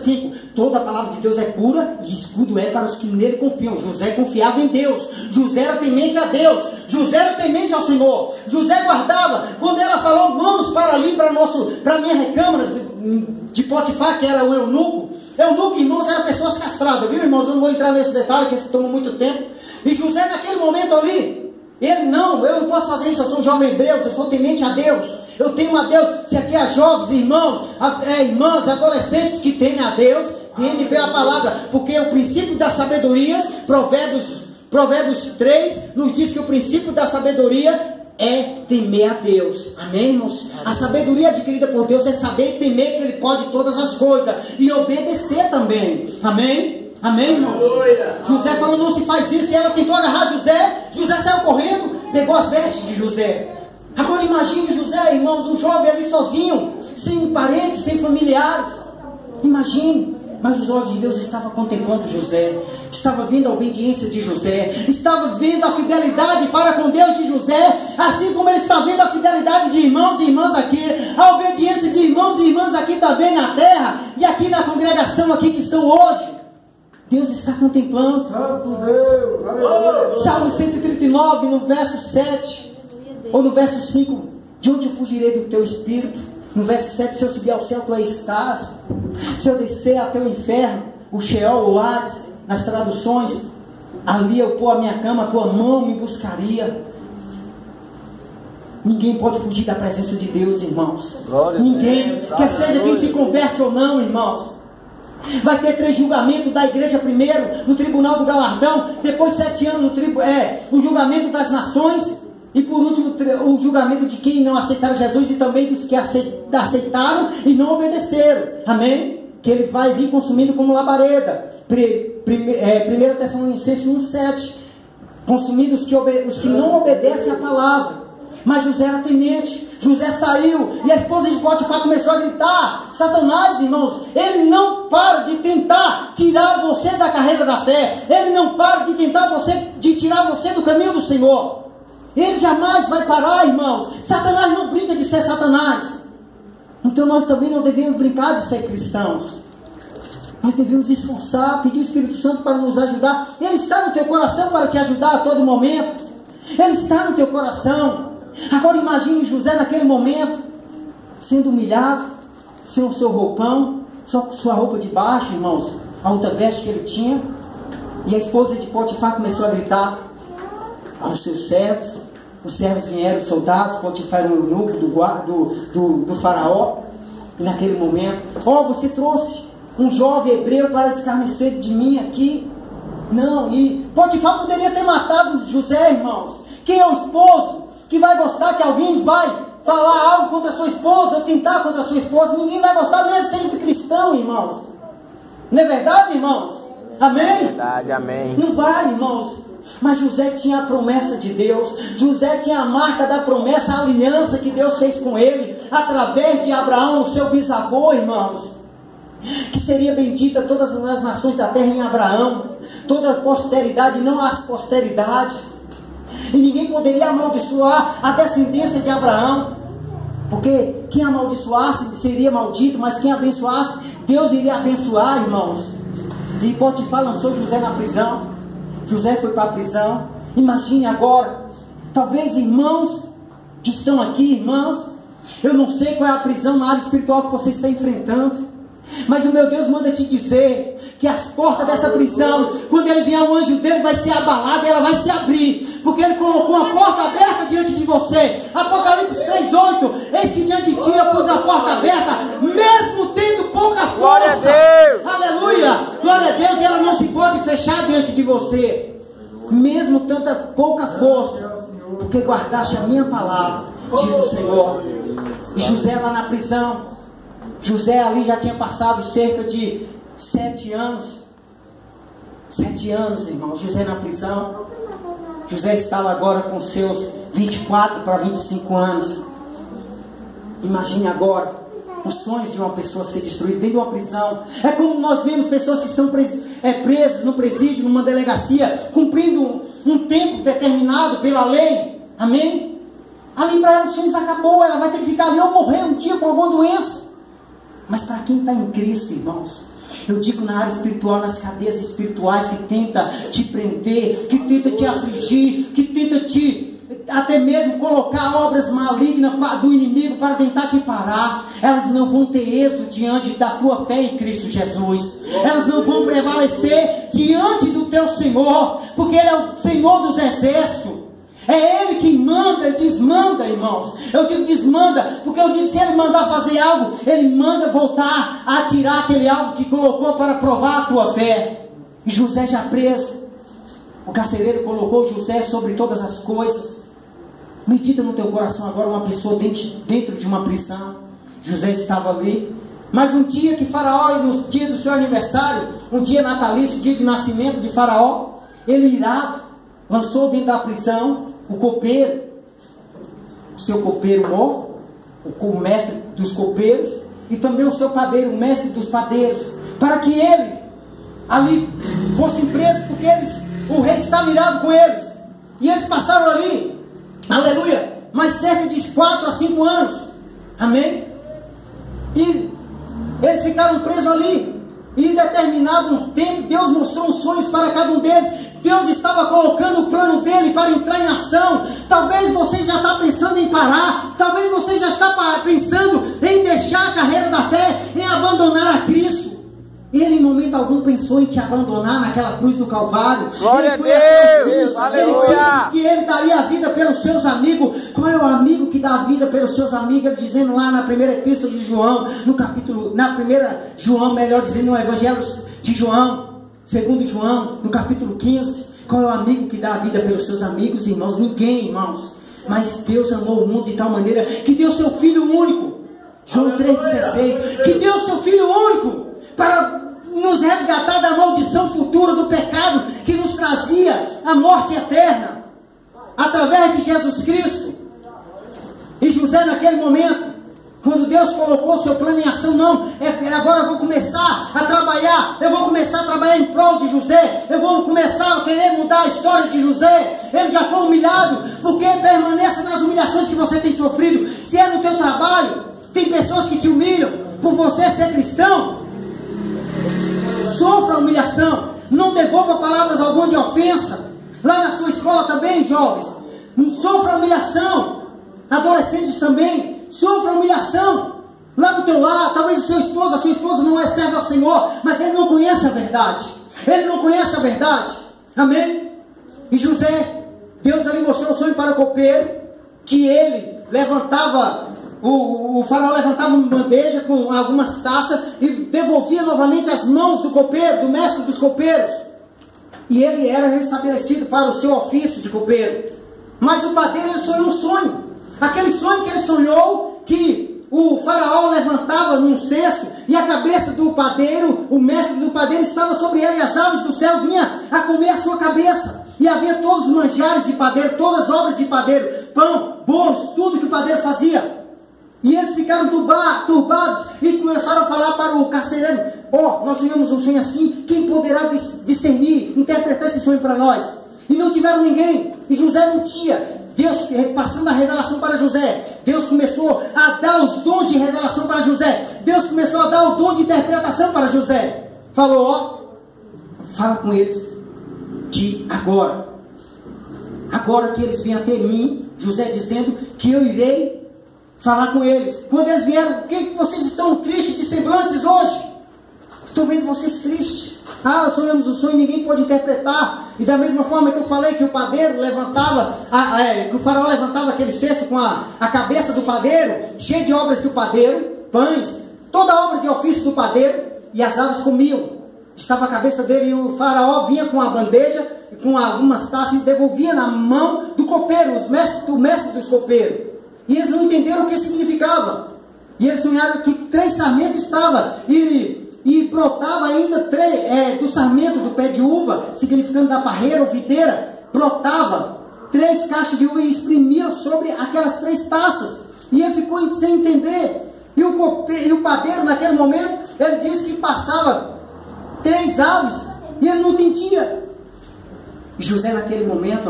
verso 5. Toda a palavra de Deus é pura e escudo é para os que nele confiam. José confiava em Deus. José era temente a Deus. José era temente ao Senhor. José guardava. Quando ela falou, vamos para ali, para a minha recâmara de Potifar, que era o eunuco. Eunuco, irmãos, eram pessoas castradas, viu, irmãos? Eu não vou entrar nesse detalhe, que isso toma muito tempo. E José, naquele momento ali, eu não posso fazer isso, eu sou um jovem hebreu, eu sou temente a Deus. Eu tenho a Deus. Se aqui há jovens, irmãos, irmãs, adolescentes que temem a Deus, temem pela palavra, porque o princípio da sabedoria, Provérbios 3, nos diz que o princípio da sabedoria é temer a Deus. Amém, irmãos? A sabedoria adquirida por Deus é saber e temer que Ele pode todas as coisas e obedecer também. Amém? Amém, irmãos? José falou, não se faz isso. E ela tentou agarrar José. José saiu correndo, pegou as vestes de José. Agora imagine José, irmãos, um jovem ali sozinho, sem parentes, sem familiares. Imagine. Mas os olhos de Deus estavam contemplando José, estava vendo a obediência de José, estava vendo a fidelidade para com Deus de José, assim como ele está vendo a fidelidade de irmãos e irmãs aqui, a obediência de irmãos e irmãs aqui também na terra, e aqui na congregação aqui que estão hoje. Deus está contemplando. Santo Deus, aleluia. Salmo 139, no verso 7, ou no verso 5, de onde eu fugirei do teu espírito? No verso 7, se eu subir ao céu, tu aí estás. Se eu descer até o inferno, o Sheol, o Hades, nas traduções, ali eu pôr a minha cama, a tua mão me buscaria. Ninguém pode fugir da presença de Deus, irmãos. Ninguém, quer seja quem se converte ou não, irmãos. Vai ter 3 julgamentos da igreja primeiro, no tribunal do galardão, depois 7 anos o julgamento das nações. E por último, o julgamento de quem não aceitaram Jesus e também dos que aceitaram e não obedeceram. Amém? Que ele vai vir consumindo como labareda. 1 Tessalonicenses 1,7. Consumindo os que não obedecem à palavra. Mas José era temente. José saiu e a esposa de Potifar começou a gritar. Satanás, irmãos, ele não para de tentar tirar você da carreira da fé. Ele não para de tentar tirar você do caminho do Senhor. Ele jamais vai parar, irmãos. Satanás não brinca de ser Satanás. Então nós também não devemos brincar de ser cristãos. Nós devemos esforçar, pedir o Espírito Santo para nos ajudar. Ele está no teu coração para te ajudar a todo momento. Ele está no teu coração. Agora imagine José naquele momento, sendo humilhado, sem o seu roupão, só com sua roupa de baixo, irmãos, a outra veste que ele tinha. E a esposa de Potifar começou a gritar aos seus servos. Os servos vieram, os soldados. Potifar era um eunuco do faraó. E naquele momento, você trouxe um jovem hebreu para escarnecer de mim aqui. Não, e Potifar poderia ter matado José, irmãos. Quem é o esposo que vai gostar que alguém vai falar algo contra a sua esposa, ou tentar contra a sua esposa? Ninguém vai gostar, mesmo sendo cristão, irmãos. Não é verdade, irmãos? Amém? É verdade, amém. Não vai, irmãos. Mas José tinha a promessa de Deus. José tinha a marca da promessa, a aliança que Deus fez com ele, através de Abraão, o seu bisavô, irmãos. Que seria bendita todas as nações da terra em Abraão. Toda a posteridade, não as posteridades. E ninguém poderia amaldiçoar a descendência de Abraão. Porque quem amaldiçoasse seria maldito, mas quem abençoasse, Deus iria abençoar, irmãos. E Potifar lançou José na prisão. José foi para a prisão. Imagine agora, talvez irmãos que estão aqui, irmãs, eu não sei qual é a prisão na área espiritual que você está enfrentando, mas o meu Deus manda te dizer que as portas dessa prisão, quando ele vier o anjo dele, vai ser abalada e ela vai se abrir, porque ele colocou a porta aberta diante de você. Apocalipse 3:8, eis que diante de ti eu pus a porta aberta, mesmo tendo pouca força. Glória a Deus. Aleluia, glória a Deus. E ela não se pode fechar diante de você, mesmo tanta pouca força, porque guardaste a minha palavra, diz o Senhor. E José lá na prisão, José ali já tinha passado cerca de 7 anos. 7 anos, irmãos, José na prisão. José estava agora com seus 24 para 25 anos. Imagine agora os sonhos de uma pessoa ser destruída dentro de uma prisão. É como nós vemos pessoas que estão presas no presídio, numa delegacia, cumprindo um tempo determinado pela lei. Amém? Ali para ela os sonhos acabou, ela vai ter que ficar ali ou morrer um dia com alguma doença. Mas para quem está em Cristo, irmãos, Eu digo na área espiritual, nas cadeias espirituais que tenta te prender, que tenta te afligir, que tenta te até mesmo colocar obras malignas do inimigo para tentar te parar. Elas não vão ter êxito diante da tua fé em Cristo Jesus. Elas não vão prevalecer diante do teu Senhor, porque Ele é o Senhor dos exércitos. É Ele que manda e desmanda, irmãos. Eu digo desmanda, porque eu digo que se Ele mandar fazer algo, Ele manda voltar a tirar aquele algo que colocou para provar a tua fé. E José já preso, o carcereiro colocou José sobre todas as coisas. Medita no teu coração agora uma pessoa dentro de uma prisão. José estava ali. Mas um dia que Faraó, no dia do seu aniversário, um dia natalício, dia de nascimento de Faraó, ele irado, lançou dentro da prisão o copeiro, o seu copeiro mor, o mestre dos copeiros, e também o seu padeiro, o mestre dos padeiros, para que ele ali fosse preso, porque o rei estava irado com eles. E eles passaram ali, aleluia, mais cerca de 4 a 5 anos, amém? E eles ficaram presos ali. E em determinado tempo, Deus mostrou os sonhos para cada um deles. Deus estava colocando o plano dele para entrar em ação. Talvez você já está pensando em parar. Talvez você já está pensando em deixar a carreira da fé, em abandonar a Cristo. Ele em momento algum pensou em te abandonar naquela cruz do Calvário. Glória a Deus, aleluia. Ele disse que ele daria a vida pelos seus amigos. Qual é o amigo que dá a vida pelos seus amigos? Ele dizendo lá na primeira epístola de João, melhor dizendo, no Evangelho de João, segundo João, no capítulo 15. Qual é o amigo que dá a vida pelos seus amigos, irmãos? Ninguém, irmãos. Mas Deus amou o mundo de tal maneira que deu seu Filho único. João 3,16. Que deu seu Filho único para nos resgatar da maldição futura do pecado que nos trazia a morte eterna, através de Jesus Cristo. E José naquele momento, quando Deus colocou seu plano em ação, agora eu vou começar a trabalhar, em prol de José, eu vou começar a querer mudar a história de José. Ele já foi humilhado, porque permaneça nas humilhações que você tem sofrido. Se é no teu trabalho, tem pessoas que te humilham por você ser cristão. Sofra a humilhação, não devolva palavras alguma de ofensa. Lá na sua escola também, jovens, sofra a humilhação. Adolescentes também, sofra a humilhação. Lá no teu lar, talvez a sua esposa não é serva ao Senhor, mas ele não conhece a verdade. Ele não conhece a verdade. Amém? E José, Deus ali mostrou o sonho para o copeiro, que ele levantava, o faraó levantava uma bandeja com algumas taças e devolvia novamente as mãos do copeiro, do mestre dos copeiros. E ele era restabelecido para o seu ofício de copeiro. Mas o padeiro, ele sonhou um sonho. Aquele sonho que ele sonhou, que o faraó levantava num cesto e a cabeça do padeiro, o mestre do padeiro, estava sobre ele, e as aves do céu vinham a comer a sua cabeça. E havia todos os manjares de padeiro, todas as obras de padeiro, pão, bolos, tudo que o padeiro fazia. E eles ficaram turbados e começaram a falar para o carcereiro: nós sonhamos um sonho assim, quem poderá discernir, interpretar esse sonho para nós? E não tiveram ninguém, e José não tinha. Deus, passando a revelação para José, Deus começou a dar os dons de revelação para José. Deus começou a dar o dom de interpretação para José. Falou: fala com eles que agora que eles vêm até mim, José dizendo que eu irei falar com eles. Quando eles vieram: o que vocês estão tristes de semblantes hoje? Estou vendo vocês tristes. Sonhamos o sonho e ninguém pode interpretar. E da mesma forma que eu falei que o padeiro levantava, que o faraó levantava aquele cesto com a cabeça do padeiro, cheio de obras do padeiro, pães, toda a obra de ofício do padeiro, e as aves comiam. Estava a cabeça dele, e o faraó vinha com a bandeja, com algumas taças, e devolvia na mão do copeiro, o mestre dos copeiros. E eles não entenderam o que significava. E eles sonharam que 3 sarmentos estavam, e brotava ainda do sarmento do pé de uva, significando da parreira ou videira, brotava 3 caixas de uva e exprimia sobre aquelas 3 taças. E ele ficou sem entender. E o padeiro, naquele momento, ele disse que passava 3 aves, e ele não entendia. E José, naquele momento,